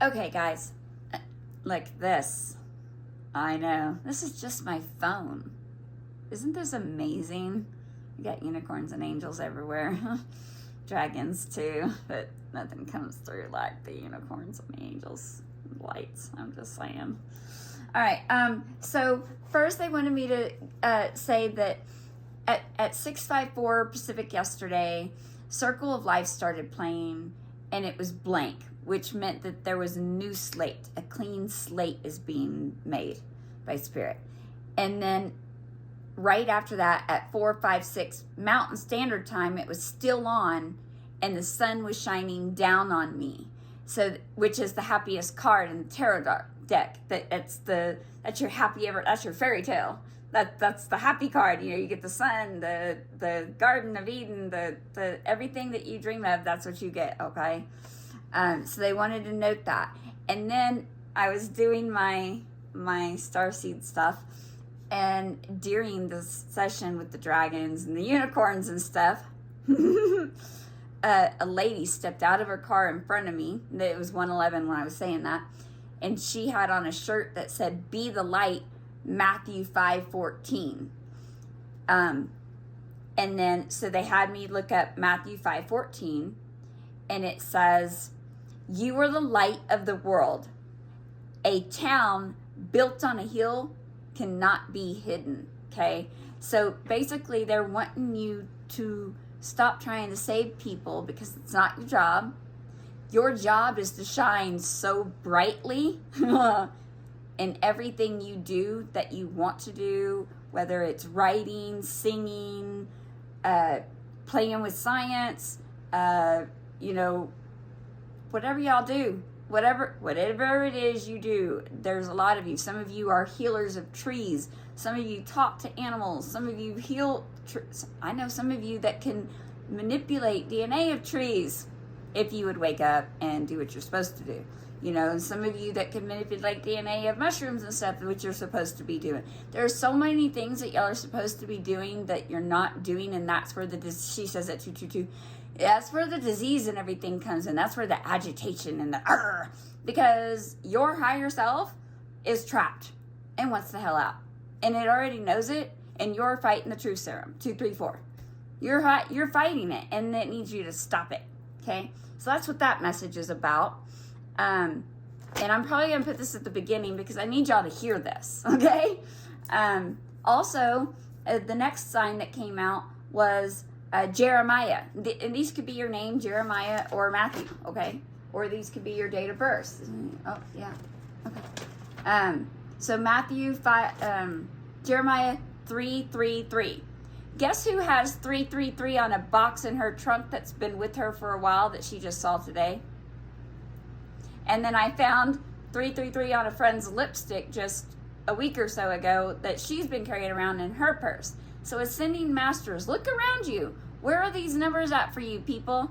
Okay, guys, like this. I know. This is just my phone. Isn't this amazing? We got unicorns and angels everywhere. Dragons too, but nothing comes through like the unicorns and the angels lights. I'm just saying. All right. So first they wanted me to say that at 6:54 Pacific yesterday, Circle of Life started playing, and it was blank, which meant that there was a new slate. A clean slate is being made by Spirit. And then right after that, at 4:56 Mountain Standard Time, it was still on, and the sun was shining down on me. So, which is the happiest card in the tarot deck. That's your happy ever. That's your fairy tale. That's the happy card. You know, you get the sun, the Garden of Eden, the everything that you dream of. That's what you get. Okay. So they wanted to note that, and then I was doing my starseed stuff, and during this session with the dragons and the unicorns and stuff, a lady stepped out of her car in front of me. It was 1:11 when I was saying that, and she had on a shirt that said "Be the Light," Matthew 5:14. And then so they had me look up Matthew 5:14, and it says, "You are the light of the world. A town built on a hill cannot be hidden." Okay, so basically they're wanting you to stop trying to save people because it's not your job. Your job is to shine so brightly in everything you do that you want to do, whether it's writing, singing, playing with science, whatever y'all do, whatever it is you do. There's a lot of you. Some of you are healers of trees. Some of you talk to animals. Some of you heal. I know some of you that can manipulate DNA of trees if you would wake up and do what you're supposed to do. You know, and some of you that can manipulate DNA of mushrooms and stuff, which you're supposed to be doing. There are so many things that y'all are supposed to be doing that you're not doing, and that's where she says at 222, that's where the disease and everything comes in. That's where the agitation and the because your higher self is trapped and wants the hell out, and it already knows it, and you're fighting the truth serum. 234. You're fighting it, and it needs you to stop it. Okay, so that's what that message is about. And I'm probably going to put this at the beginning because I need y'all to hear this, okay? Also, the next sign that came out was Jeremiah. And these could be your name, Jeremiah or Matthew, okay? Or these could be your date of birth. Oh, yeah. Okay. So Matthew 5, Jeremiah 3:33. Guess who has 333 on a box in her trunk that's been with her for a while that she just saw today? And then I found 333 on a friend's lipstick just a week or so ago that she's been carrying around in her purse. So ascending masters, look around you. Where are these numbers at for you, people?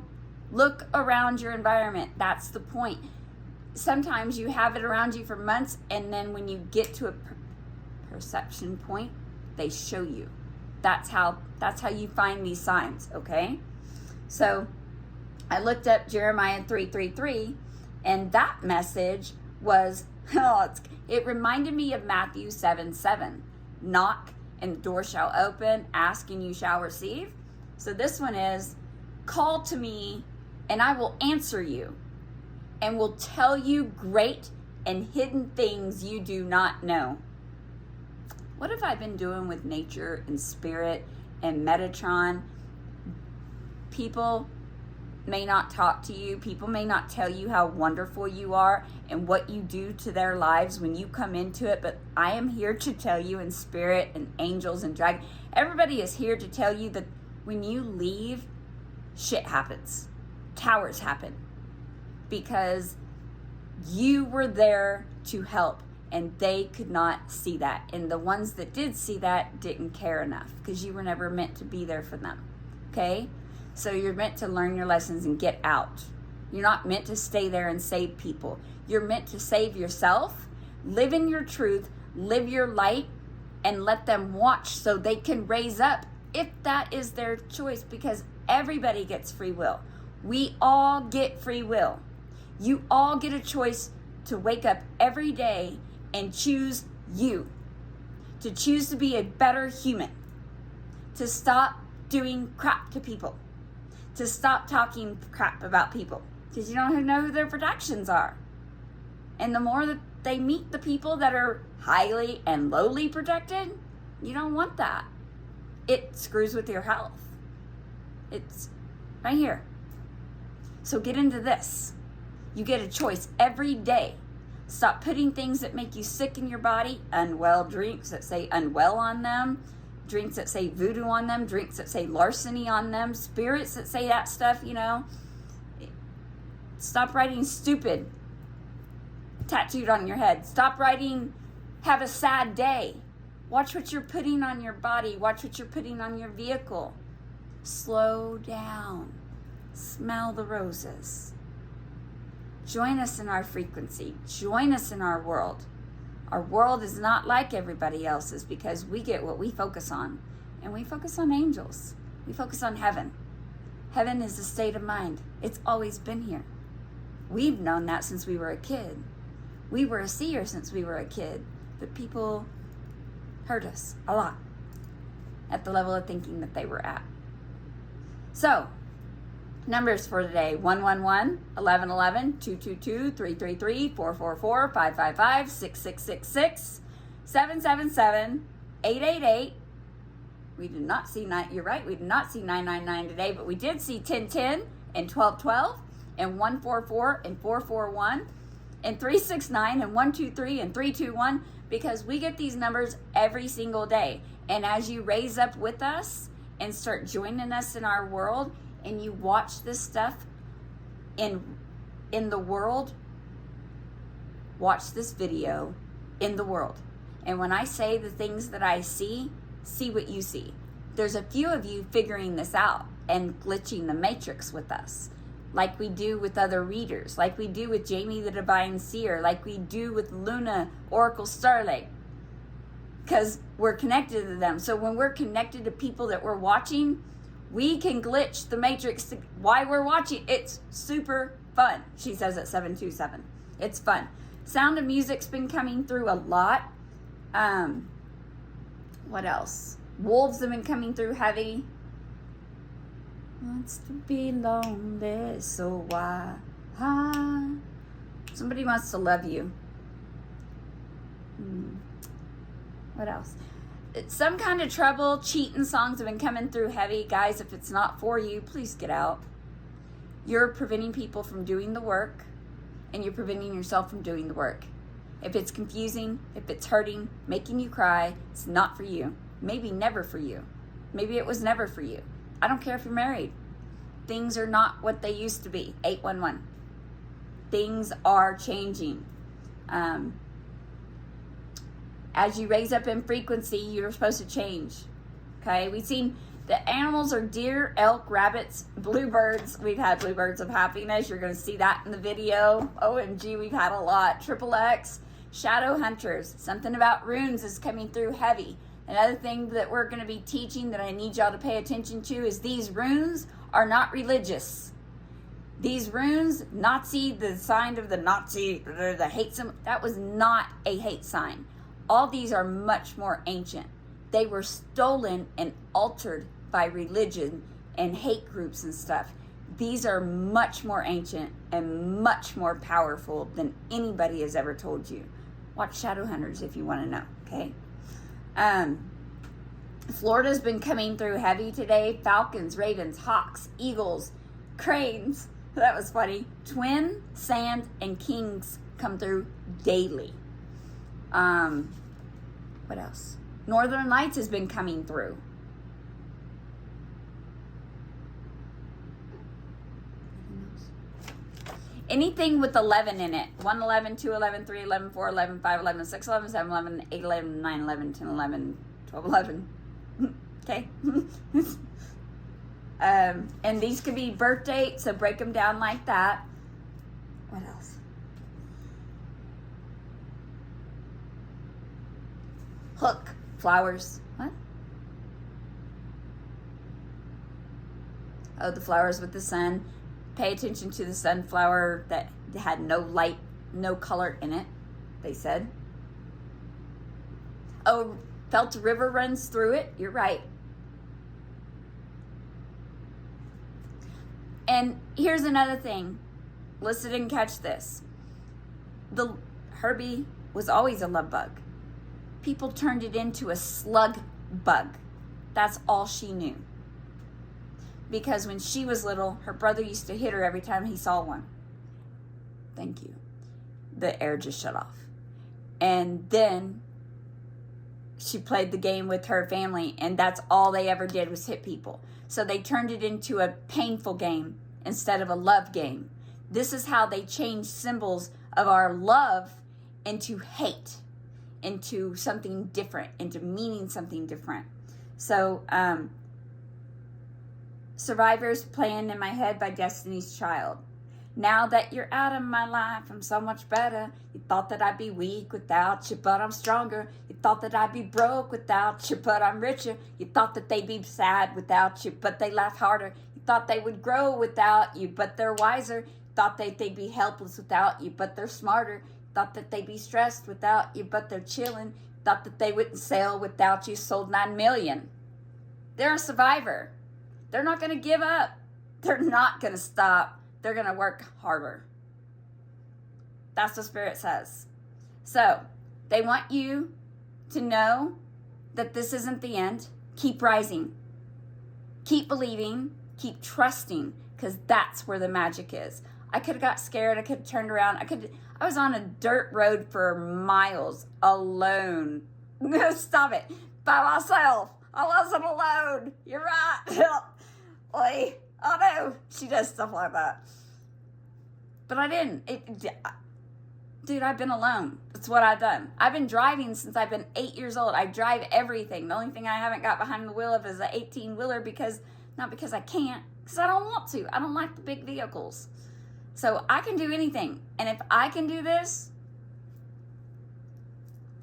Look around your environment. That's the point. Sometimes you have it around you for months, and then when you get to a perception point, they show you. That's how you find these signs, okay? So I looked up Jeremiah 3:33. And that message was, it reminded me of Matthew 7:7. Knock and the door shall open, ask and you shall receive. So this one is, call to me and I will answer you and will tell you great and hidden things you do not know. What have I been doing with nature and spirit and Metatron? People may not talk to you. People may not tell you how wonderful you are and what you do to their lives when you come into it. But I am here to tell you in spirit and angels and dragons. Everybody is here to tell you that when you leave, shit happens. Towers happen. Because you were there to help and they could not see that. And the ones that did see that didn't care enough because you were never meant to be there for them. Okay? So you're meant to learn your lessons and get out. You're not meant to stay there and save people. You're meant to save yourself, live in your truth, live your light, and let them watch so they can raise up if that is their choice, because everybody gets free will. We all get free will. You all get a choice to wake up every day and choose you, to choose to be a better human, to stop doing crap to people, to stop talking crap about people, because you don't know who their protections are. And the more that they meet the people that are highly and lowly protected, you don't want that. It screws with your health. It's right here. So get into this. You get a choice every day. Stop putting things that make you sick in your body, unwell drinks that say unwell on them, drinks that say voodoo on them, drinks that say larceny on them, spirits that say that stuff, you know. Stop writing stupid tattooed on your head. Stop writing have a sad day. Watch what you're putting on your body. Watch what you're putting on your vehicle. Slow down. Smell the roses. Join us in our frequency. Join us in our world. Our world is not like everybody else's because we get what we focus on. And we focus on angels. We focus on heaven. Heaven is a state of mind. It's always been here. We've known that since we were a kid. We were a seer since we were a kid. But people hurt us a lot at the level of thinking that they were at. So, numbers for today: 111, 1111, 222, 333, 444, 555, 6666, 777, 888. We did not see you're right, we did not see 999 today, but we did see 1010 and 1212 and 144 and 441 and 369 and 123 and 321, because we get these numbers every single day. And as you raise up with us and start joining us in our world, and you watch this stuff in the world, watch this video in the world. And when I say the things that I see what you see. There's a few of you figuring this out and glitching the matrix with us, like we do with other readers, like we do with Jamie the Divine Seer, like we do with Luna Oracle Starlight, because we're connected to them. So when we're connected to people that we're watching, we can glitch the matrix to why we're watching. It's super fun, she says at 727. It's fun. Sound of Music's been coming through a lot. What else? Wolves have been coming through heavy. Wants to be lonely, so why? Somebody wants to love you. What else? Some kind of trouble, cheating songs have been coming through heavy. Guys, if it's not for you, please get out. You're preventing people from doing the work, and you're preventing yourself from doing the work. If it's confusing, if it's hurting, making you cry, it's not for you. Maybe never for you. Maybe it was never for you. I don't care if you're married. Things are not what they used to be. 811. Things are changing. As you raise up in frequency, you're supposed to change. Okay? We've seen the animals are deer, elk, rabbits, bluebirds. We've had bluebirds of happiness. You're going to see that in the video. OMG, we've had a lot. Triple X, shadow hunters. Something about runes is coming through heavy. Another thing that we're going to be teaching that I need y'all to pay attention to is these runes are not religious. These runes, Nazi, the sign of the Nazi, the hate symbol, that was not a hate sign. All these are much more ancient. They were stolen and altered by religion and hate groups and stuff. These are much more ancient and much more powerful than anybody has ever told you. Watch Shadow Hunters if you want to know, okay? Florida's been coming through heavy today. Falcons, ravens, hawks, eagles, cranes. That was funny. Twin, sand, and kings come through daily. What else? Northern Lights has been coming through. Anything with 11 in it. 111, 211, 311, 411, 511, 611, 711, 811, 911, 1011, 1211. Okay. And these could be birth dates, so break them down like that. What else? Hook, flowers. What? Oh, the flowers with the sun. Pay attention to the sunflower that had no light no color in it, they said. Oh, felt a river runs through it. You're right. And here's another thing. Listen and catch this. The Herbie was always a love bug. People turned it into a slug bug. That's all she knew. Because when she was little, her brother used to hit her every time he saw one. Thank you. The air just shut off. And then she played the game with her family, and that's all they ever did was hit people. So they turned it into a painful game instead of a love game. This is how they changed symbols of our love into hate, into something different, into meaning something different. So, Survivors playing in my head by Destiny's Child. Now that you're out of my life, I'm so much better. You thought that I'd be weak without you, but I'm stronger. You thought that I'd be broke without you, but I'm richer. You thought that they'd be sad without you, but they laugh harder. You thought they would grow without you, but they're wiser. You thought that they'd be helpless without you, but they're smarter. You thought that they'd be stressed without you, but they're chilling. You thought that they wouldn't sail without you, sold 9 million. They're a survivor. They're not going to give up. They're not going to stop. They're going to work harder. That's what Spirit says. So, they want you to know that this isn't the end. Keep rising. Keep believing. Keep trusting, because that's where the magic is. I could have got scared. I could have turned around. I was on a dirt road for miles alone. Stop it. By myself. I wasn't alone. You're right. Oy. Oh no, she does stuff like that. But I didn't. Dude, I've been alone. That's what I've done. I've been driving since I've been 8 years old. I drive everything. The only thing I haven't got behind the wheel of is an 18-wheeler not because I can't, because I don't want to. I don't like the big vehicles. So I can do anything. And if I can do this,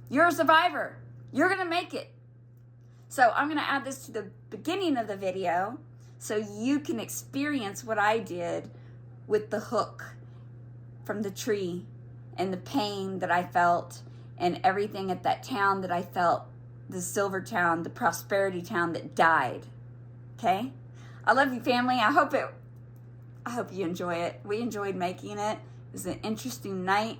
you're a survivor. You're going to make it. So I'm going to add this to the beginning of the video so you can experience what I did with the hook from the tree and the pain that I felt and everything at that town that I felt, the silver town, the prosperity town that died. Okay? I love you, family. I hope you enjoy it. We enjoyed making it. It was an interesting night.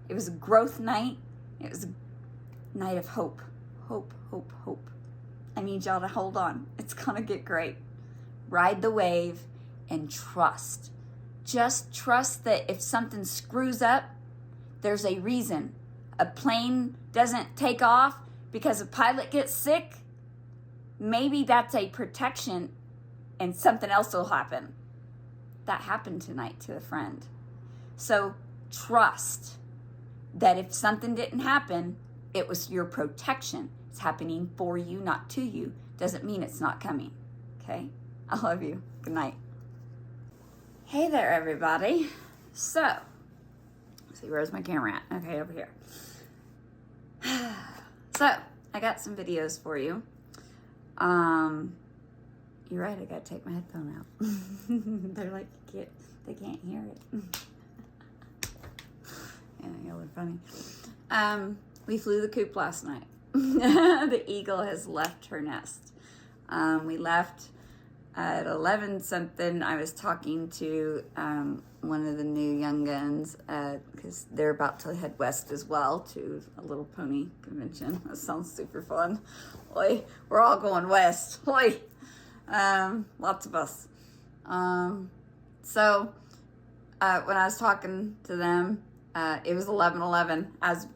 It was a growth night. It was a night of hope. Hope, hope, hope. I need y'all to hold on. It's going to get great. Ride the wave and trust. Just trust that if something screws up, there's a reason. A plane doesn't take off because a pilot gets sick. Maybe that's a protection and something else will happen. That happened tonight to a friend. So trust that if something didn't happen, it was your protection. It's happening for you, not to you. Doesn't mean it's not coming. Okay? I love you. Good night. Hey there, everybody. So, let's see, where's my camera at? Okay, over here. So, I got some videos for you. You're right, I gotta take my headphone out. They're like, they can't hear it. Yeah, y'all are funny. We flew the coop last night. The eagle has left her nest. We left at 11 something. I was talking to one of the new young guns because they're about to head west as well to a little pony convention. That sounds super fun. Oy, we're all going west. Oy. Lots of us. So when I was talking to them, it was 11:11 as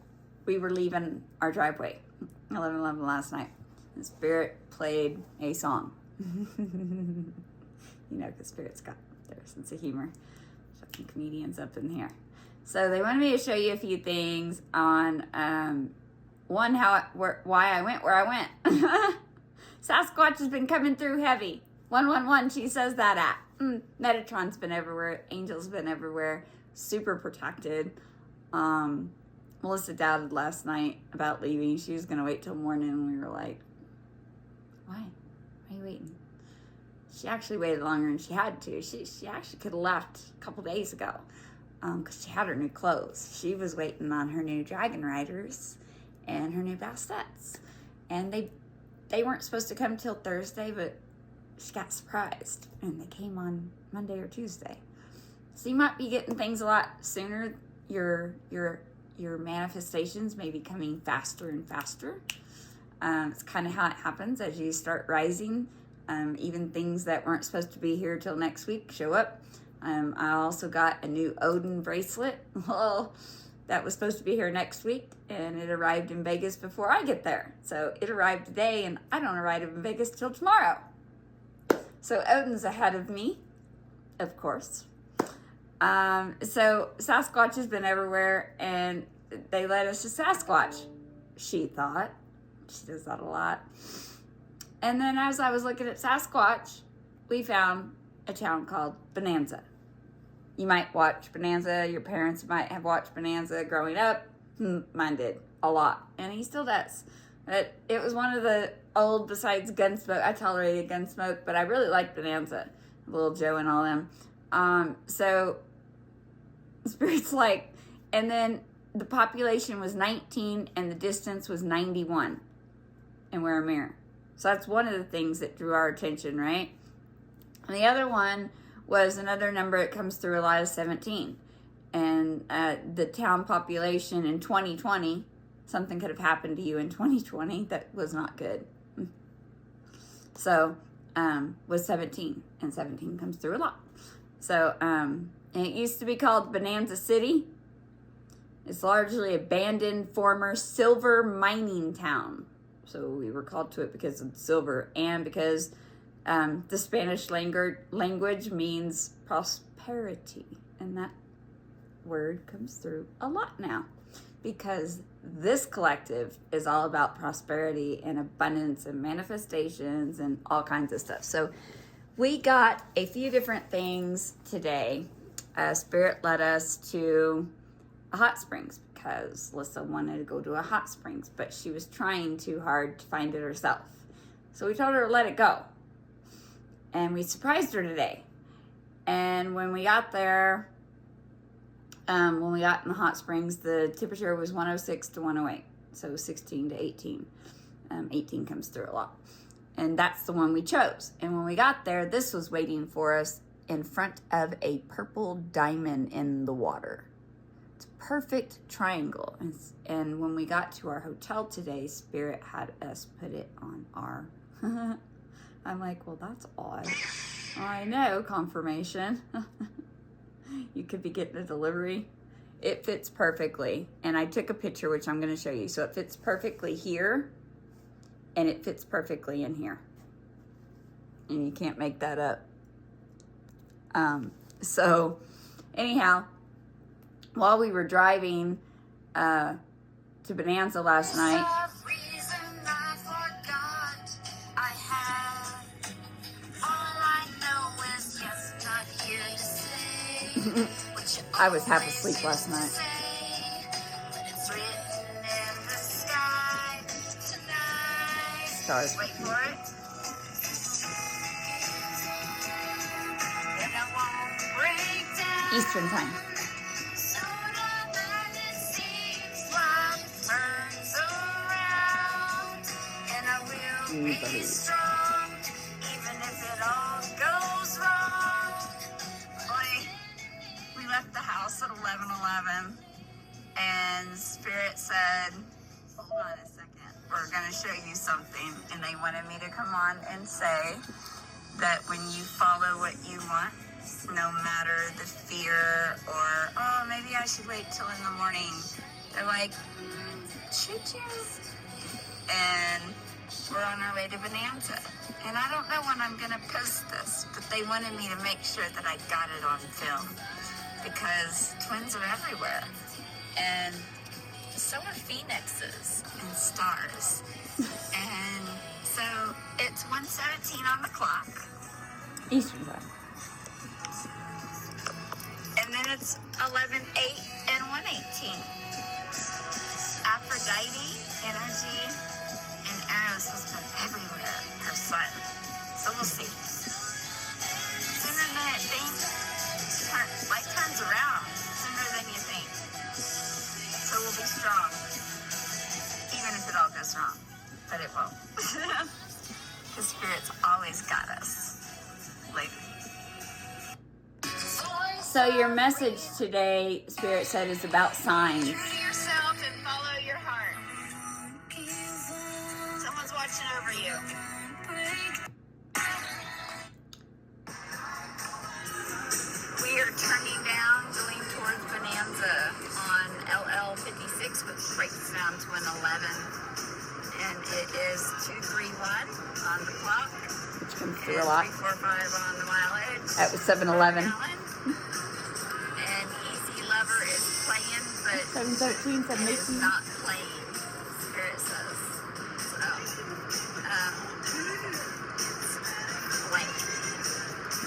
we were leaving our driveway. 11:11 last night. And Spirit played a song. Because Spirit's got their sense of humor. Some comedians up in here. So they wanted me to show you a few things on one, why I went where I went. Sasquatch has been coming through heavy. 111, she says that at. Metatron's been everywhere. Angel's been everywhere. Super protected. Melissa doubted last night about leaving. She was going to wait till morning, and we were like, why? Why are you waiting? She actually waited longer than she had to. She actually could have left a couple days ago. because she had her new clothes. She was waiting on her new dragon riders and her new baskets. And they weren't supposed to come till Thursday, but she got surprised. And they came on Monday or Tuesday. So you might be getting things a lot sooner. Your manifestations may be coming faster and faster. It's kind of how it happens as you start rising. Even things that weren't supposed to be here till next week show up. I also got a new Odin bracelet. Well, that was supposed to be here next week, and it arrived in Vegas before I get there. So it arrived today, and I don't arrive in Vegas till tomorrow. So Odin's ahead of me, of course. So Sasquatch has been everywhere, and they led us to Sasquatch, she thought. She does that a lot. And then as I was looking at Sasquatch, we found a town called Bonanza. You might watch Bonanza. Your parents might have watched Bonanza growing up. Mine did a lot, and he still does. But it was one of the old, besides Gunsmoke. I tolerated Gunsmoke, but I really liked Bonanza. Little Joe and all them. So Spirit's like, and then the population was 19 and the distance was 91. And we're a mirror. So that's one of the things that drew our attention, right? And the other one was another number that comes through a lot of 17. And the town population in 2020, something could have happened to you in 2020 that was not good. So, was 17. And 17 comes through a lot. So, and it used to be called Bonanza City. It's largely abandoned former silver mining town. So we were called to it because of silver and because the Spanish language means prosperity. And that word comes through a lot now because this collective is all about prosperity and abundance and manifestations and all kinds of stuff. So we got a few different things today. Spirit led us to a hot springs because Lissa wanted to go to a hot springs, but she was trying too hard to find it herself. So we told her to let it go. And we surprised her today. And when we got there, when we got in the hot springs, the temperature was 106 to 108. So 16 to 18. 18 comes through a lot. And that's the one we chose. And when we got there, this was waiting for us in front of a purple diamond in the water. Perfect triangle. And when we got to our hotel today, Spirit had us put it on our I'm like, well, that's odd. I know, confirmation. You could be getting a delivery. It fits perfectly, and I took a picture which I'm going to show you. So it fits perfectly here, and it fits perfectly in here, and you can't make that up. So anyhow, while we were driving to Bonanza last night, I was half asleep last night. Stars. Wait for it. Eastern time. Even if it all goes wrong. We left the house at 11:11, and Spirit said, hold on a second, we're going to show you something. And they wanted me to come on and say that when you follow what you want, no matter the fear or, oh, maybe I should wait till in the morning. They're like, should you? And we're on our way to Bonanza. And I don't know when I'm going to post this, but they wanted me to make sure that I got it on film because twins are everywhere. And so are phoenixes and stars. And so it's 1:17 on the clock. Eastern time. And then it's 11:08 and 1:18. Aphrodite, energy, and Eros has been everywhere, her son. So we'll see. Sooner than it thinks, life turns around. Sooner us wrong, but it won't. The Spirit's always got us. Later. So your message today, Spirit said, is about signs. True to yourself and follow your heart. Someone's watching over you. We are turning down, going towards Bonanza on LL 56, which breaks down to an 11. And it is 231 on the clock. Which comes through a lot. 345 on the mileage. That was 7-Eleven. And Easy Lover is playing, but 713, it is not playing, Spirit says. So, it's blank.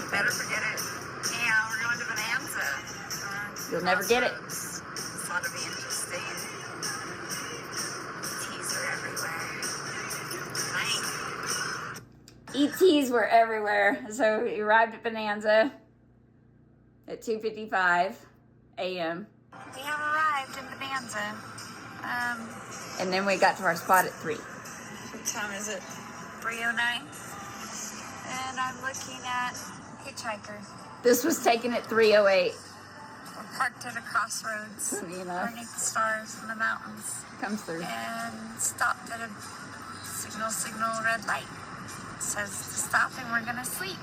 You better forget it. Yeah, we're going to Bonanza. You'll never get it. Thought it'd be interesting. ETs are everywhere. Nice. ETs were everywhere. So we arrived at Bonanza at 2:55 a.m. We have arrived in Bonanza. And then we got to our spot at 3. What time is it? 3:09. And I'm looking at Hitchhiker. This was taken at 3:08. We're parked at a crossroads You know, underneath the stars in the mountains. comes through. And stopped at a signal red light. It says to stop and we're gonna sleep.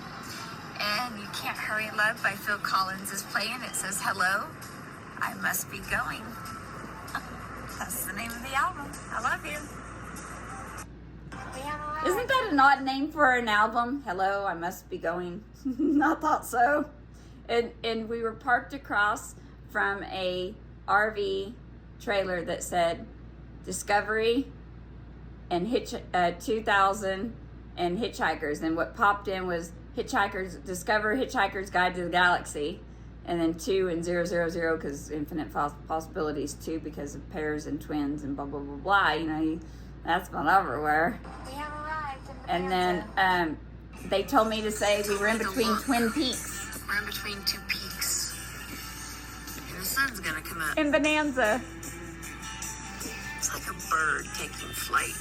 And You Can't Hurry Love by Phil Collins is playing. It says, hello, I must be going. That's the name of the album. I love you. We have arrived. Isn't that an odd name for an album? Hello, I must be going. I thought so. And we were parked across from a RV trailer that said Discovery and 2000 and Hitchhikers. And what popped in was Discover Hitchhiker's Guide to the Galaxy. And then 2 and 000 because infinite possibilities, 2 because of pairs and twins and blah, blah, blah, blah. You know, that's gone everywhere. We have arrived in And Bonanza. then they told me to say we were in between Twin Peaks. We're in between 2 peaks. And the sun's gonna come up. In Bonanza. It's like a bird taking flight.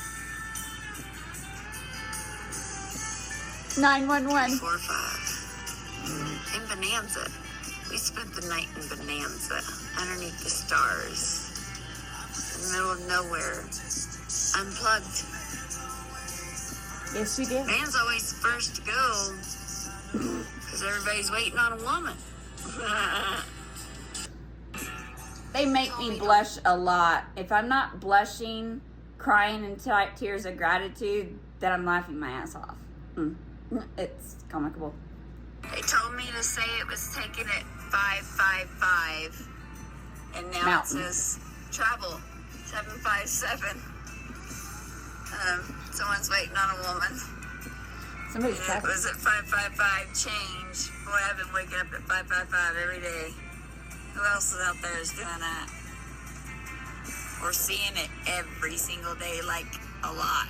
911. 4-5. In Bonanza. We spent the night in Bonanza, underneath the stars, in the middle of nowhere, unplugged. Yes, we did. Man's always first to go, because everybody's waiting on a woman. They make me blush a lot. If I'm not blushing, crying in tears of gratitude, then I'm laughing my ass off. It's comical. They told me to say it was taken at 555, and now Mountain. it says travel 757. Someone's waiting on a woman. Somebody's And it traffic. was at 555 change. Boy, I've been waking up at 555 every day. Who else is out there is doing that? We're seeing it every single day, like a lot.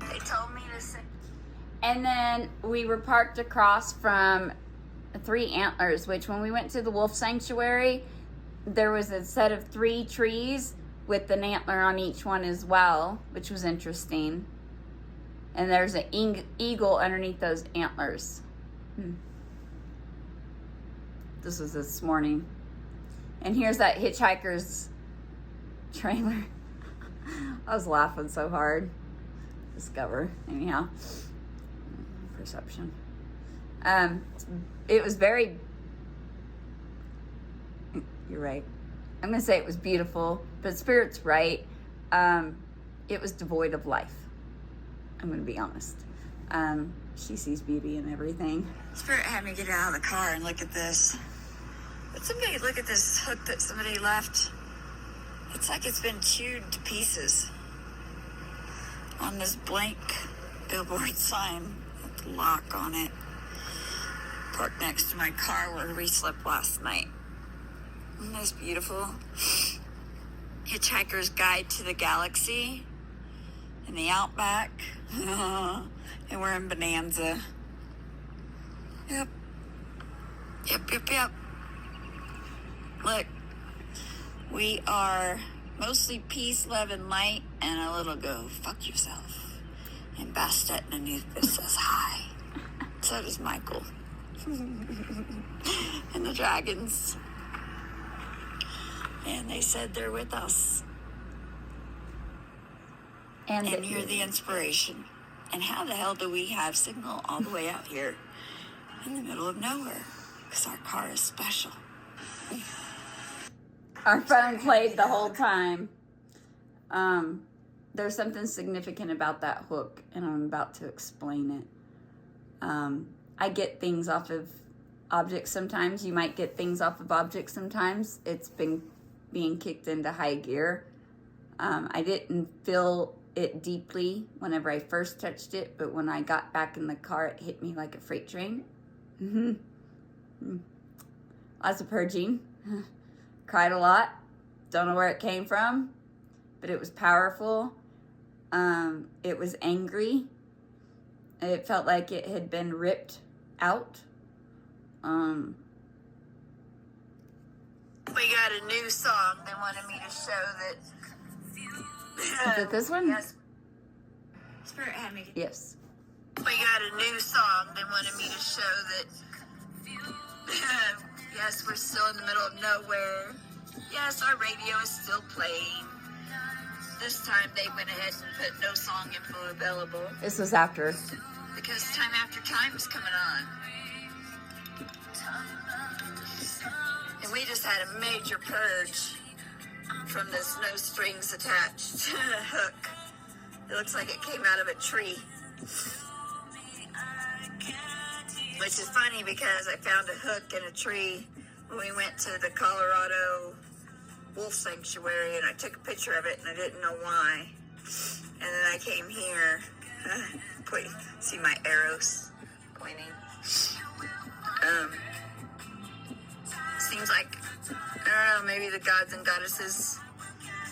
They told me to say. And then we were parked across from 3 antlers, which when we went to the wolf sanctuary, there was a set of 3 trees with an antler on each one as well, which was interesting. And there's an eagle underneath those antlers. This was this morning. And here's that Hitchhiker's trailer. I was laughing so hard. Discover, anyhow. Perception. It was very, you're right. I'm going to say it was beautiful, but Spirit's right. It was devoid of life. I'm going to be honest. She sees beauty in everything. Spirit had me get out of the car and look at this. But somebody look at this hook that somebody left. It's like it's been chewed to pieces on this blank billboard sign with the lock on it. Parked next to my car where we slept last night. Isn't this beautiful? Hitchhiker's Guide to the Galaxy in the Outback. And we're in Bonanza. Yep. Look, we are Mostly peace, love, and light, and a little go, fuck yourself. And Bastet underneath this says hi. So does Michael. And the dragons. And they said they're with us. And you're the inspiration. And how the hell do we have signal all the way out here in the middle of nowhere? Because our car is special. Our phone played the whole time. There's something significant about that hook, and I'm about to explain it. I get things off of objects sometimes. You might get things off of objects sometimes. It's been being kicked into high gear. I didn't feel it deeply whenever I first touched it, but when I got back in the car, it hit me like a freight train. Lots of purging. Cried a lot. Don't know where it came from, but it was powerful. It was angry. It felt like it had been ripped out. We got a new song. They wanted me to show that. Is it this one? Yes. Spirit had me. Yes. We got a new song. They wanted me to show that. Yes, we're still in the middle of nowhere. Yes, our radio is still playing. This time they went ahead and put no song info available. This was after. Because time after time is coming on. And we just had a major purge from this no strings attached hook. It looks like it came out of a tree. Which is funny because I found a hook in a tree when we went to the Colorado Wolf Sanctuary, and I took a picture of it and I didn't know why. And then I came here. See my arrows pointing. Seems like, I don't know, maybe the gods and goddesses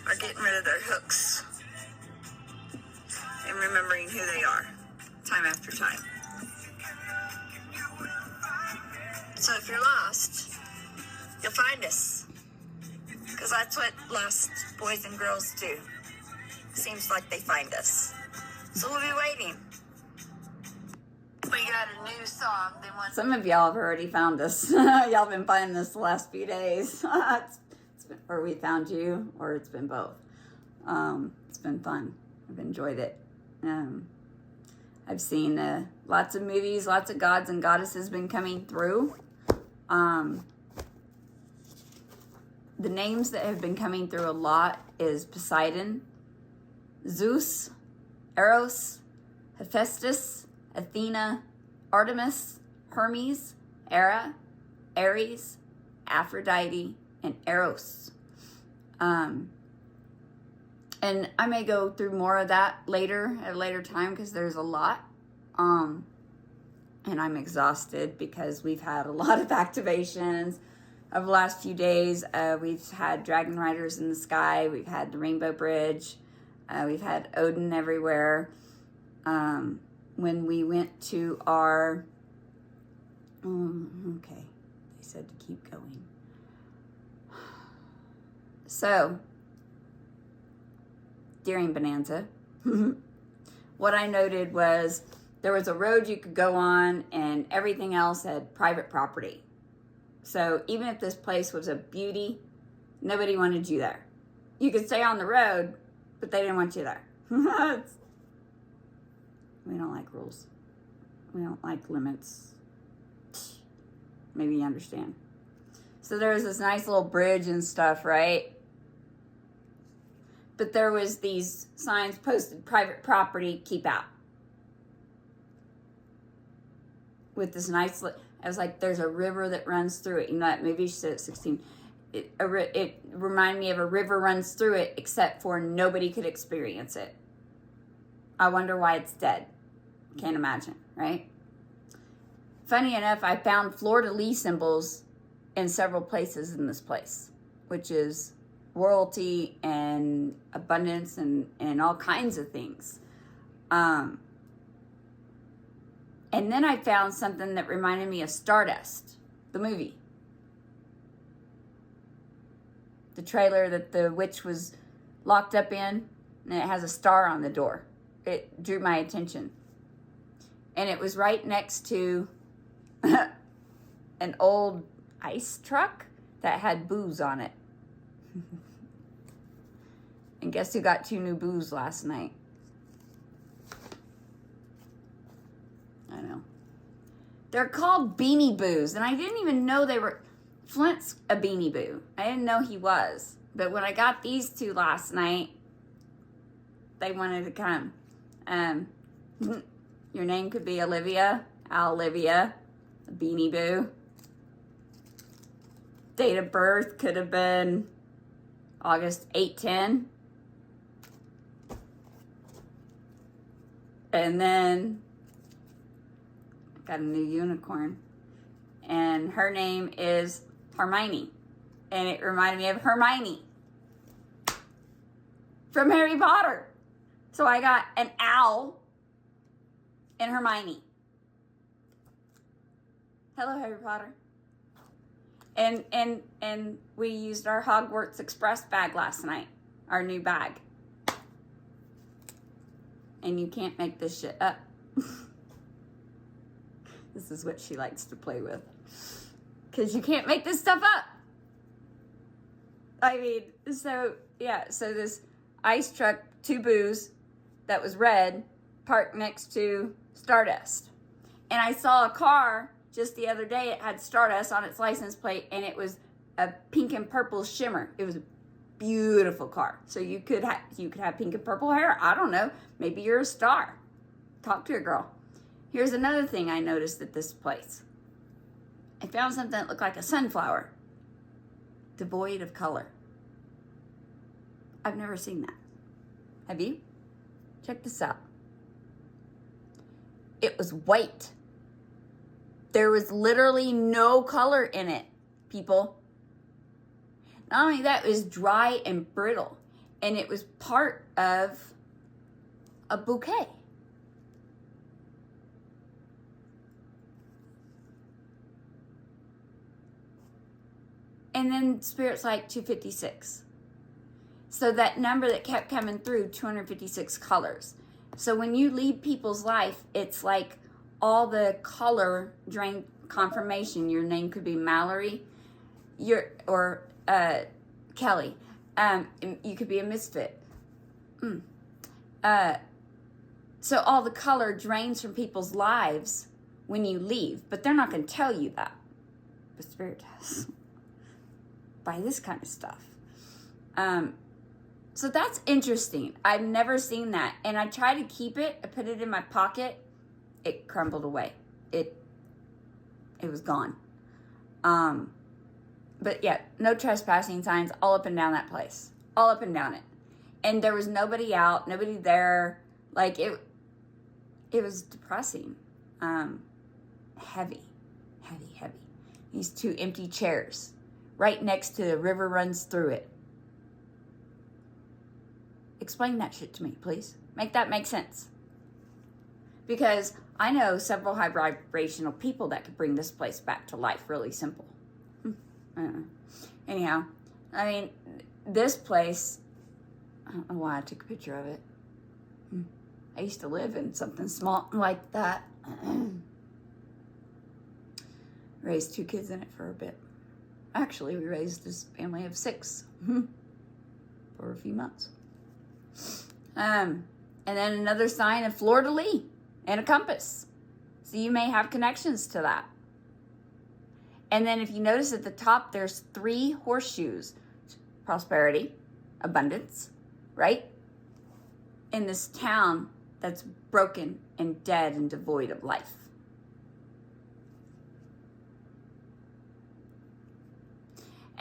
are getting rid of their hooks and remembering who they are time after time. So if you're lost, you'll find us. Because that's what lost boys and girls do. Seems like they find us. So we'll be waiting. We got a new song. They want. Some of y'all have already found us. Y'all have been finding this the last few days. It's been, or we found you, or it's been both. It's been fun. I've enjoyed it. I've seen lots of movies, lots of gods and goddesses been coming through. The names that have been coming through a lot is Poseidon, Zeus, Eros, Hephaestus, Athena, Artemis, Hermes, Hera, Ares, Aphrodite, and Eros. And I may go through more of that later, at a later time, because there's a lot. And I'm exhausted because we've had a lot of activations of the last few days. We've had Dragon Riders in the sky. We've had the Rainbow Bridge. We've had Odin everywhere. When we went to our... okay. They said to keep going. So, during Bonanza, what I noted was there was a road you could go on and everything else had private property. So even if this place was a beauty, nobody wanted you there. You could stay on the road, but they didn't want you there. We don't like rules. We don't like limits. Maybe you understand. So there was this nice little bridge and stuff, right? But there was these signs posted, private property, keep out. With this nice, I was like, there's a river that runs through it. You know that movie, she said at 16. It reminded me of a river runs through it, except for nobody could experience it. I wonder why it's dead. Can't imagine, right? Funny enough, I found fleur-de-lis symbols in several places in this place, which is royalty and abundance and all kinds of things. And then I found something that reminded me of Stardust, the movie. The trailer that the witch was locked up in, and it has a star on the door. It drew my attention. And it was right next to an old ice truck that had booze on it. And guess who got 2 new booze last night? I know. They're called Beanie Boos, and I didn't even know they were... Flint's a Beanie Boo. I didn't know he was. But when I got these 2 last night, they wanted to come. Your name could be Olivia, Olivia, a Beanie Boo. Date of birth could have been August 8/10. And then I got a new unicorn. And her name is Hermione. And it reminded me of Hermione from Harry Potter. So I got an owl and Hermione. Hello, Harry Potter. And we used our Hogwarts Express bag last night. Our new bag. And you can't make this shit up. This is what she likes to play with. Because you can't make this stuff up. I mean, so this ice truck, 2 boos, that was red, parked next to Stardust. And I saw a car just the other day. It had Stardust on its license plate, and it was a pink and purple shimmer. It was a beautiful car. So you could have pink and purple hair. I don't know. Maybe you're a star. Talk to a girl. Here's another thing I noticed at this place. I found something that looked like a sunflower, devoid of color. I've never seen that. Have you? Check this out. It was white. There was literally no color in it, people. Not only that, it was dry and brittle. And it was part of a bouquet. And then Spirit's like 256. So that number that kept coming through, 256 colors. So when you leave people's life, it's like all the color drain confirmation. Your name could be Mallory, or Kelly. You could be a misfit. So all the color drains from people's lives when you leave, but they're not going to tell you that. But Spirit does. By this kind of stuff. So that's interesting. I've never seen that. And I try to keep it. I put it in my pocket. It crumbled away. It was gone. But yeah, no trespassing signs all up and down that place. All up and down it. And there was nobody out, nobody there. Like it was depressing. Heavy. These 2 empty chairs. Right next to the river runs through it. Explain that shit to me, please. Make that make sense. Because I know several high vibrational people that could bring this place back to life really simple. Anyhow, I mean, this place, I don't know why I took a picture of it. I used to live in something small like that. Raised 2 kids in it for a bit. Actually, we raised this family of 6 for a few months. And then another sign of fleur-de-lis and a compass. So you may have connections to that. And then if you notice at the top, there's 3 horseshoes. Prosperity, abundance, right? In this town that's broken and dead and devoid of life.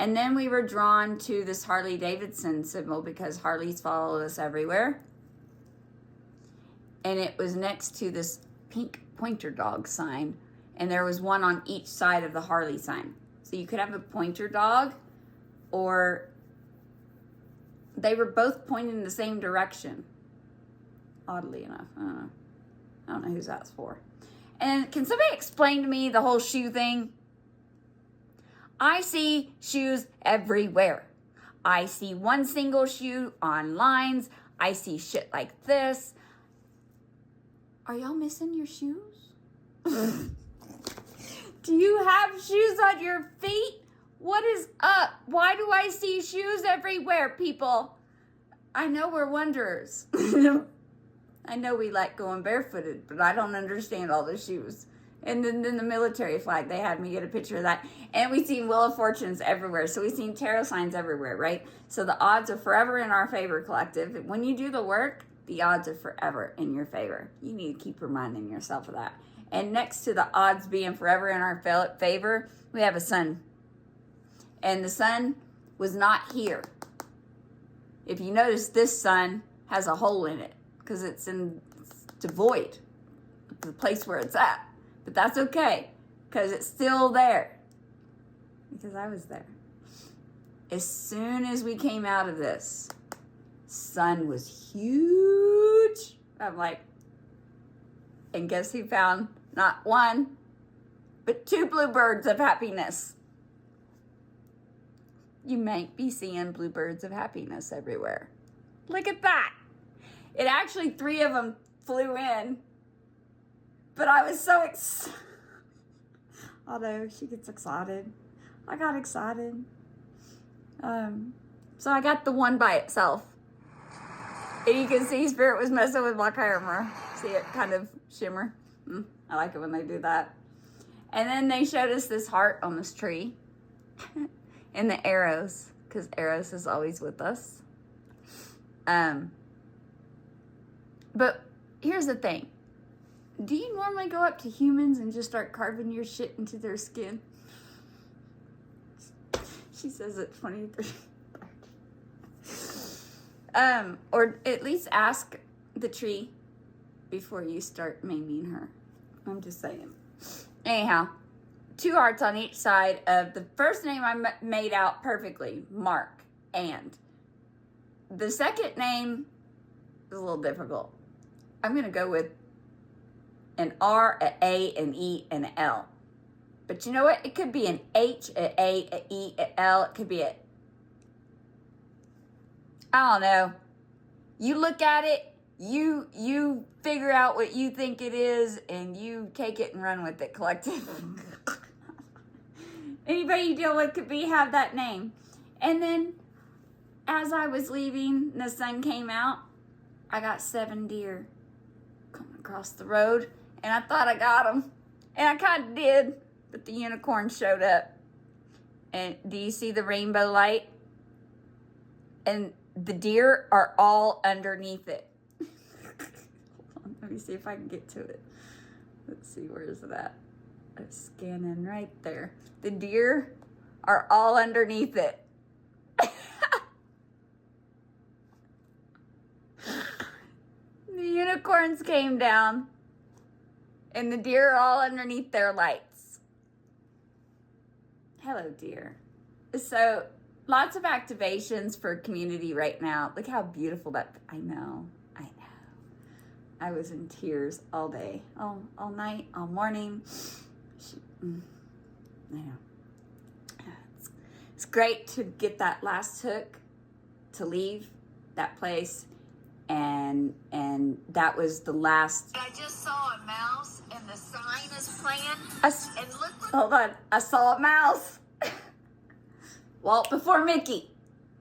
And then we were drawn to this Harley-Davidson symbol because Harleys follow us everywhere. And it was next to this pink pointer dog sign. And there was one on each side of the Harley sign. So you could have a pointer dog, or they were both pointing in the same direction. Oddly enough. I don't know whose that's for. And can somebody explain to me the whole shoe thing? I see shoes everywhere. I see one single shoe on lines. I see shit like this. Are y'all missing your shoes? Do you have shoes on your feet? What is up? Why do I see shoes everywhere, people? I know we're wanderers. I know we like going barefooted, but I don't understand all the shoes. And then the military flag, they had me get a picture of that. And we've seen Wheel of Fortunes everywhere. So we've seen tarot signs everywhere, right? So the odds are forever in our favor, collective. When you do the work, the odds are forever in your favor. You need to keep reminding yourself of that. And next to the odds being forever in our favor, we have a sun. And the sun was not here. If you notice, this sun has a hole in it because it's devoid, the place where it's at. But that's okay because it's still there because I was there. As soon as we came out of this, sun was huge. I'm like, and guess who found not one, but 2 bluebirds of happiness. You might be seeing bluebirds of happiness everywhere. Look at that. It actually, 3 of them flew in, but I was so excited. Although she gets excited. I got excited. So I got the one by itself. And you can see Spirit was messing with my camera. See it kind of shimmer. I like it when they do that. And then they showed us this heart on this tree. And the arrows, because Eros is always with us. But here's the thing. Do you normally go up to humans and just start carving your shit into their skin? She says it 23. Or at least ask the tree before you start maiming her. I'm just saying. Anyhow, 2 hearts on each side of the first name I made out perfectly, Mark. And the second name is a little difficult. I'm going to go with an R, an A, an E, and an L. But you know what? It could be an H, an A, an E, an L. It could be a... I don't know. You look at it, you figure out what you think it is, and you take it and run with it, collective. Anybody you deal with could have that name. And then, as I was leaving, the sun came out. I got 7 deer coming across the road, and I thought I got them. And I kind of did, but the unicorn showed up. And do you see the rainbow light? And the deer are all underneath it. Hold on, let me see if I can get to it. Let's see, where is it at? It's scanning right there. The deer are all underneath it. The unicorns came down, and the deer are all underneath their lights. Hello, deer. So, lots of activations for community right now. Look how beautiful that... I know. I was in tears all day, all night, all morning. I know. It's great to get that last hook to leave that place, and that was the last. I just saw a mouse, and the sign is playing. And look. Hold on, I saw a mouse. Walt before Mickey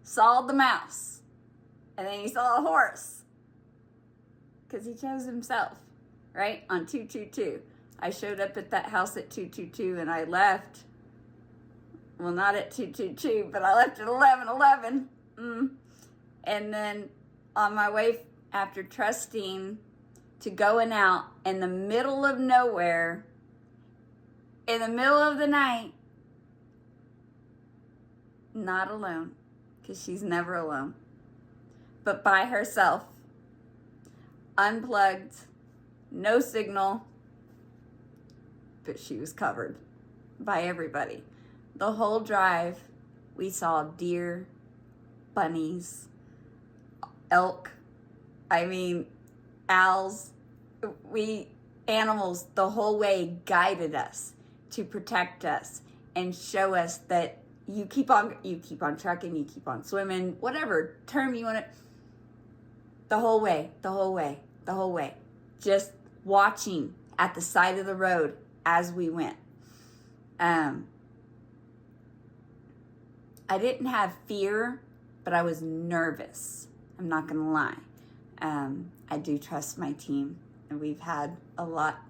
saw the mouse, and then he saw a horse, because he chose himself, right, on 222. I showed up at that house at 222, and I left. Well, not at 222, but I left at 11:11. And then on my way, after trusting to going out in the middle of nowhere, in the middle of the night, not alone, because she's never alone, but by herself, unplugged, no signal, but she was covered by everybody. The whole drive, we saw deer, bunnies, elk, owls. Animals the whole way guided us to protect us and show us that you keep on trucking, you keep on swimming, whatever term you want to, the whole way, just watching at the side of the road as we went. I didn't have fear, but I was nervous. I'm not going to lie. I do trust my team, and we've had a lot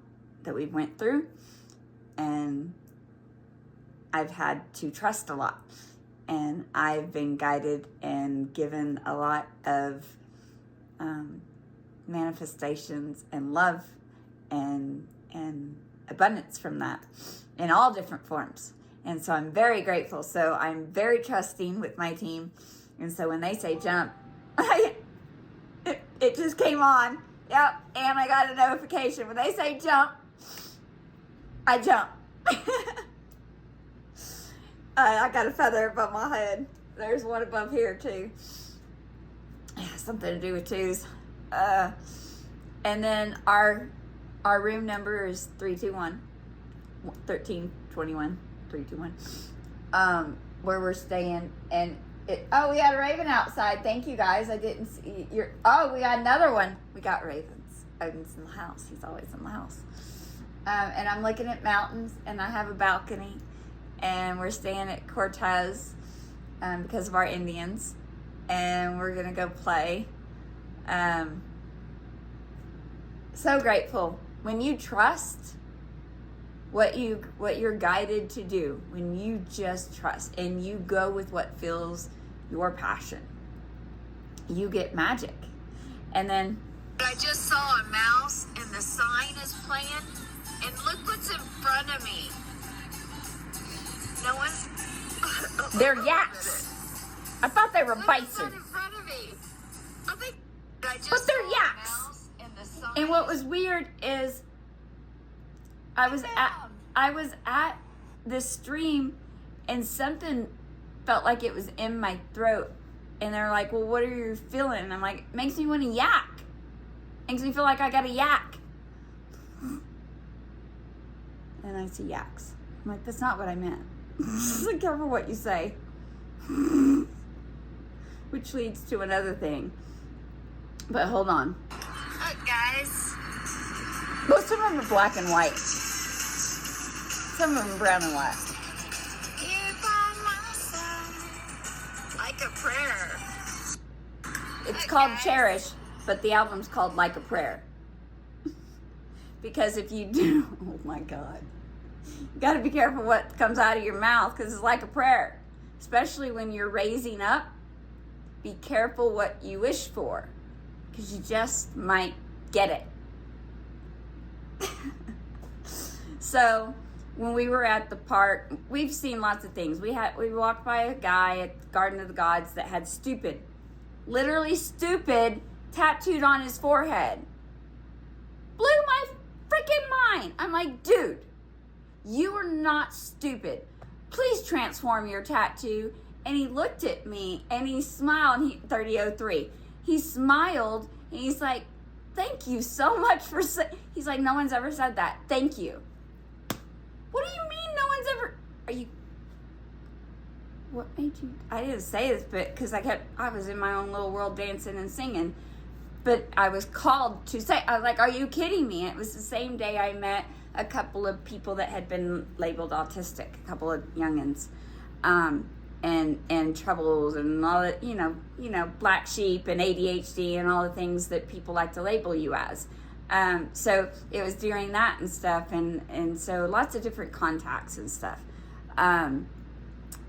that we've went through, and I've had to trust a lot, and I've been guided and given a lot of manifestations and love and abundance from that in all different forms. And so I'm very grateful. So I'm very trusting with my team. And so when they say jump, it just came on. Yep. And I got a notification. When they say jump, I jump. I got a feather above my head. There's one above here too. Something to do with twos. And then our room number is 1321 where we're staying. And we had a raven outside. Thank you guys. I didn't see we got another one. We got ravens. Odin's in the house. He's always in the house. And I'm looking at mountains, and I have a balcony, and we're staying at Cortez because of our Indians, and we're gonna go play. So grateful when you trust what you're guided to do, when you just trust and you go with what fills your passion, you get magic. And then I just saw a mouse and the sign is playing, and look what's in front of me. No one's they're yaks. I thought they were bison. In front of me. But they're yaks. And what was weird is I was at this stream, and something felt like it was in my throat. And they're like, well, what are you feeling? And I'm like, it makes me want to yak. Makes me feel like I got a yak. And I see yaks. I'm like, that's not what I meant. So careful what you say. Which leads to another thing. But hold on. Look, guys. Most of them are black and white. Some of them are brown and white. Here by my side, like a prayer. It's called Cherish, but the album's called Like a Prayer. Because if you do, oh my God. You got to be careful what comes out of your mouth, because it's like a prayer. Especially when you're raising up. Be careful what you wish for, because you just might get it. So when we were at the park, we've seen lots of things. We walked by a guy at Garden of the Gods that had stupid, literally stupid, tattooed on his forehead. Blew my freaking mind. I'm like, dude, you are not stupid. Please transform your tattoo. And he looked at me and he smiled. 3003. He smiled and he's like, thank you so much for he's like, no one's ever said that. Thank you. What do you mean no one's ever? What made you? I didn't say this, but because I was in my own little world dancing and singing. But I was called to say, I was like, are you kidding me? And it was the same day I met a couple of people that had been labeled autistic, a couple of youngins, and troubles and all that, you know, black sheep and ADHD and all the things that people like to label you as. So it was during that and stuff, and so lots of different contacts and stuff.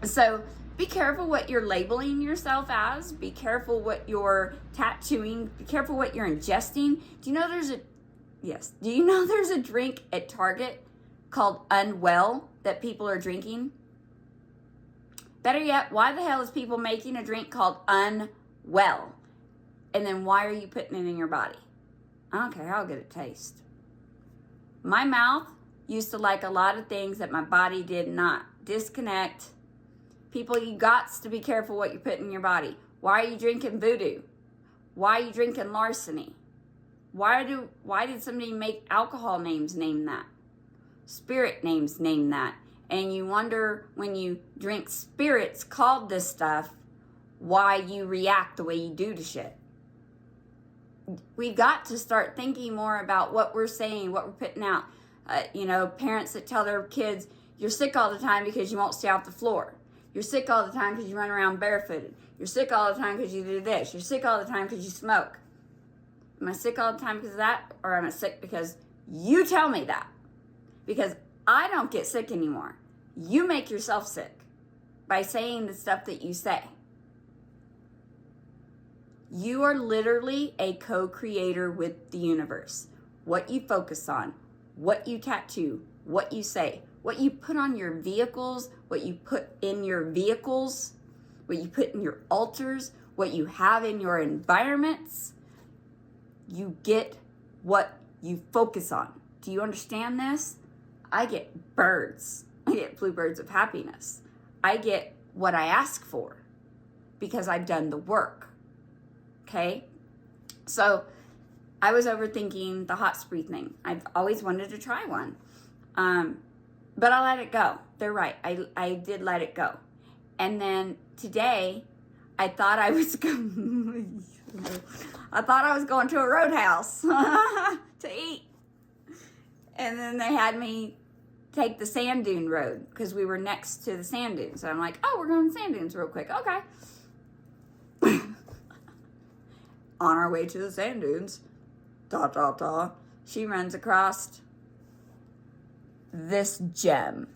So be careful what you're labeling yourself as. Be careful what you're tattooing. Be careful what you're ingesting. Do you know there's a drink at Target called Unwell that people are drinking? Better yet, why the hell is people making a drink called Unwell? And then why are you putting it in your body? I don't care how good it tastes. My mouth used to like a lot of things that my body did not. Disconnect. People, you got to be careful what you put in your body. Why are you drinking voodoo? Why are you drinking larceny? Why did somebody make alcohol names name that? Spirit names name that. And you wonder when you drink spirits called this stuff, why you react the way you do to shit. We've got to start thinking more about what we're saying, what we're putting out. Parents that tell their kids, you're sick all the time because you won't stay off the floor. You're sick all the time because you run around barefooted. You're sick all the time because you do this. You're sick all the time because you smoke. Am I sick all the time because of that? Or am I sick because you tell me that? Because I don't get sick anymore. You make yourself sick by saying the stuff that you say. You are literally a co-creator with the universe. What you focus on, what you tattoo, what you say, what you put on your vehicles, what you put in your vehicles, what you put in your altars, what you have in your environments. You get what you focus on. Do you understand this? I get birds. I get bluebirds of happiness. I get what I ask for because I've done the work. Okay? So I was overthinking the hot spree thing. I've always wanted to try one. But I let it go. They're right. I did let it go. And then today, I thought I was going to a roadhouse to eat. And then they had me take the sand dune road because we were next to the sand dunes. So I'm like, oh, we're going to sand dunes real quick. Okay. On our way to the sand dunes, she runs across this gem.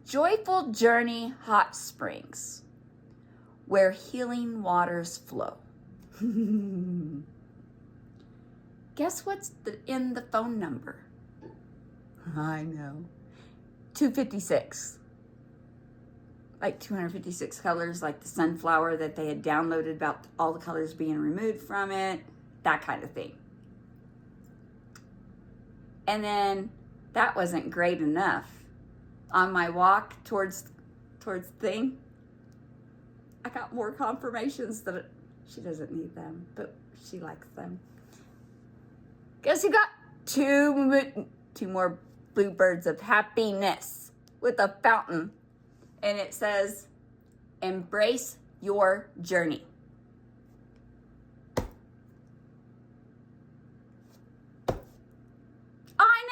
Joyful Journey Hot Springs, where healing waters flow. Guess what's in the phone number? I know. 256. Like 256 colors, like the sunflower that they had downloaded about all the colors being removed from it, that kind of thing. And then that wasn't great enough. On my walk towards the thing, I got more confirmations that she doesn't need them, but she likes them. Guess who got two more bluebirds of happiness with a fountain? And it says, embrace your journey. I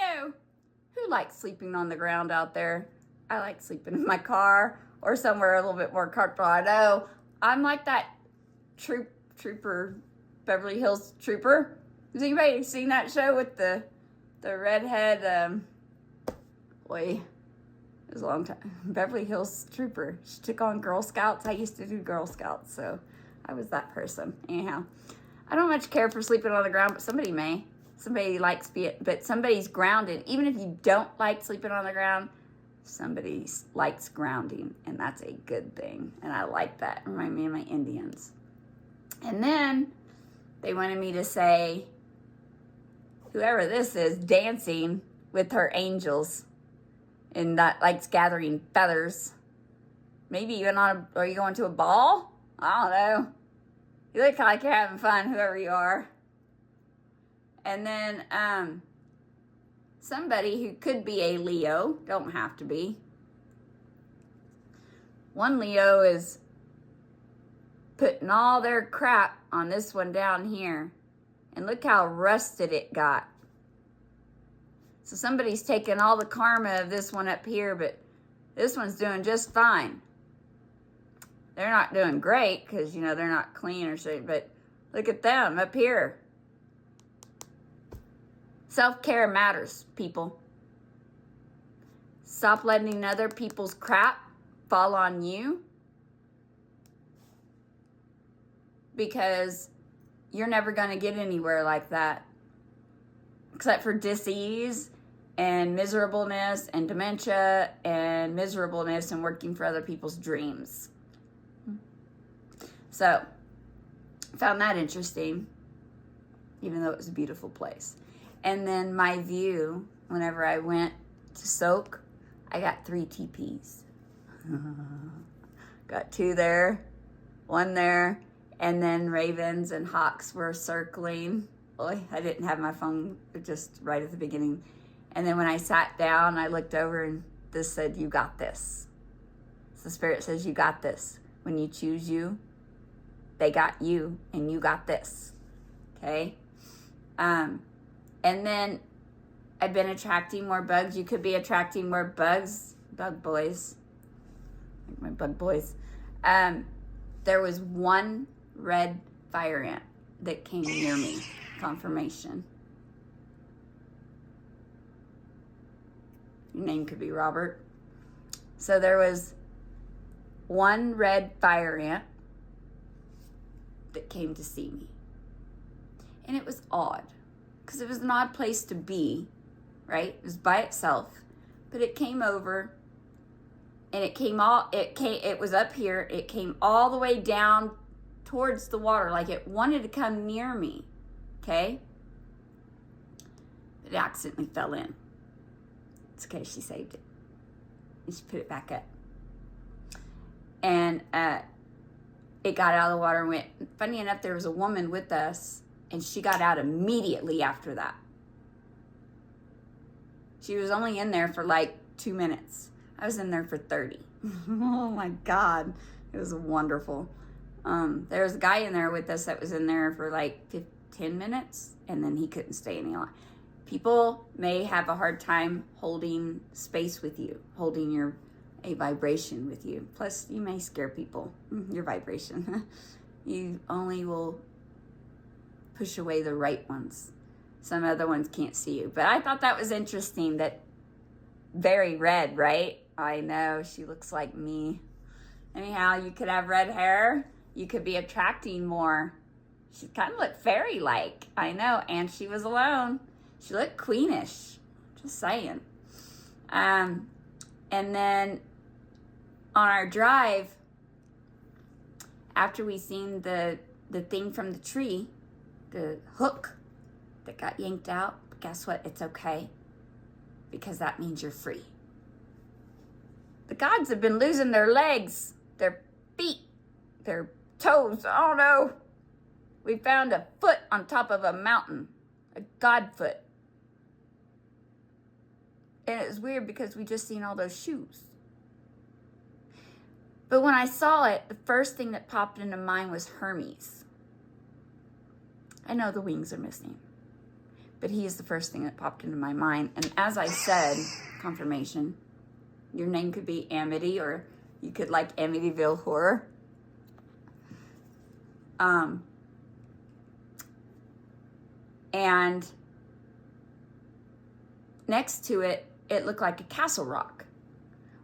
know. Who likes sleeping on the ground out there? I like sleeping in my car or somewhere a little bit more comfortable. I know. I'm like that trooper, Beverly Hills Trooper. Has anybody seen that show with the redhead, boy, it was a long time. Beverly Hills Trooper. She took on Girl Scouts. I used to do Girl Scouts, so I was that person. Anyhow, I don't much care for sleeping on the ground, but somebody may. Somebody likes but somebody's grounded. Even if you don't like sleeping on the ground, somebody likes grounding, and that's a good thing. And I like that. Remind me of my Indians. And then they wanted me to say, whoever this is, dancing with her angels, and that likes gathering feathers. Maybe even are you going to a ball? I don't know. You look like you're having fun, whoever you are. And then somebody who could be a Leo, don't have to be. One Leo is putting all their crap on this one down here. And look how rusted it got. So somebody's taking all the karma of this one up here, but this one's doing just fine. They're not doing great because, they're not clean or shit, but look at them up here. Self-care matters, people. Stop letting other people's crap fall on you, because you're never going to get anywhere like that, except for dis-ease and miserableness and dementia and miserableness and working for other people's dreams. So, found that interesting, even though it was a beautiful place. And then my view, whenever I went to soak, I got 3 teepees. Got 2 there, 1 there, and then ravens and hawks were circling. Boy, I didn't have my phone just right at the beginning. And then when I sat down, I looked over and this said, you got this. So the Spirit says, you got this. When you choose you, they got you, and you got this. Okay? And then I've been attracting more bugs. You could be attracting more bugs. Bug boys. Like my bug boys. There was one red fire ant that came near me. Confirmation. Your name could be Robert. So there was one red fire ant that came to see me. And it was odd, because it was an odd place to be, right? It was by itself, but it came over, and it was up here. It came all the way down towards the water, like it wanted to come near me, okay? But it accidentally fell in. It's okay, she saved it. And she put it back up. And it got out of the water and went. Funny enough, there was a woman with us, and she got out immediately after that. She was only in there for like 2 minutes. I was in there for 30. Oh my God. It was wonderful. There was a guy in there with us that was in there for like 10 minutes, and then he couldn't stay any longer. People may have a hard time holding space with you, holding a vibration with you. Plus, you may scare people, your vibration. You only will push away the right ones. Some other ones can't see you. But I thought that was interesting, that very red, right? I know, she looks like me. Anyhow, you could have red hair. You could be attracting more. She kind of looked fairy-like. I know, and she was alone. She looked queenish. Just saying. And then on our drive, after we seen the thing from the tree, the hook that got yanked out, but guess what? It's okay, because that means you're free. The gods have been losing their legs, their feet, their toes. Oh no. We found a foot on top of a mountain, a god foot. And it was weird because we just seen all those shoes. But when I saw it, the first thing that popped into mind was Hermes. I know the wings are missing, but he is the first thing that popped into my mind. And as I said, confirmation, your name could be Amity, or you could like Amityville Horror. And next to it, it looked like a castle rock,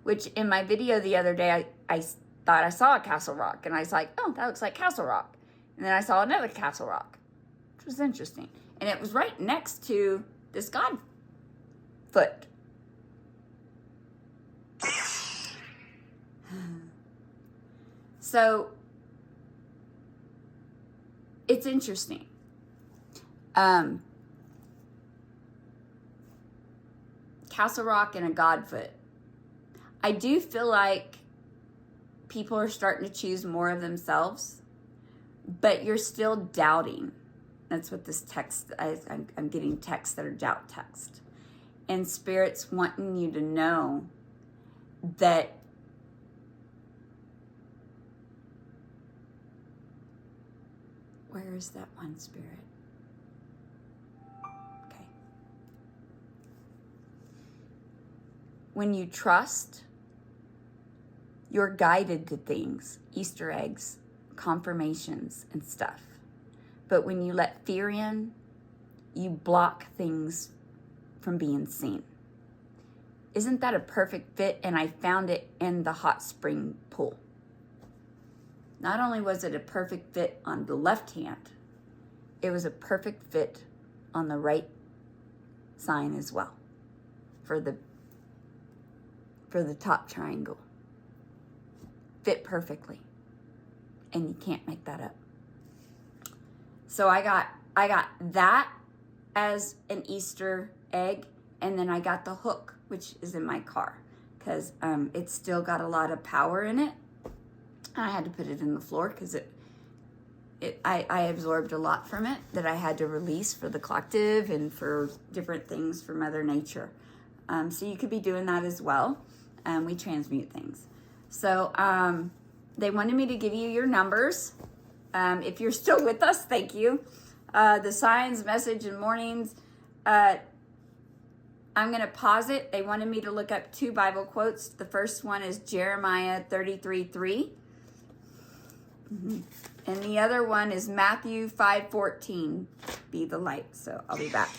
which in my video the other day, I thought I saw a castle rock, and I was like, oh, that looks like Castle Rock. And then I saw another castle rock, which was interesting. And it was right next to this god foot. So it's interesting. Castle Rock and a Godfoot. I do feel like people are starting to choose more of themselves, but you're still doubting. That's what this text, I'm getting texts that are doubt text. And Spirit's wanting you to know that where is that one, Spirit? Okay. When you trust, you're guided to things, Easter eggs, confirmations, and stuff. But when you let fear in, you block things from being seen. Isn't that a perfect fit? And I found it in the hot spring pool. Not only was it a perfect fit on the left hand, it was a perfect fit on the right sign as well, for the top triangle. Fit perfectly, and you can't make that up. So I got that as an Easter egg, and then I got the hook, which is in my car, because it's still got a lot of power in it. I had to put it in the floor because it I absorbed a lot from it that I had to release for the collective and for different things for Mother Nature. So you could be doing that as well. We transmute things. So they wanted me to give you your numbers. If you're still with us, thank you. The signs, message, and mornings. I'm going to pause it. They wanted me to look up 2 Bible quotes. The first one is Jeremiah 33:3. And the other one is Matthew 5:14. Be the light. So I'll be back.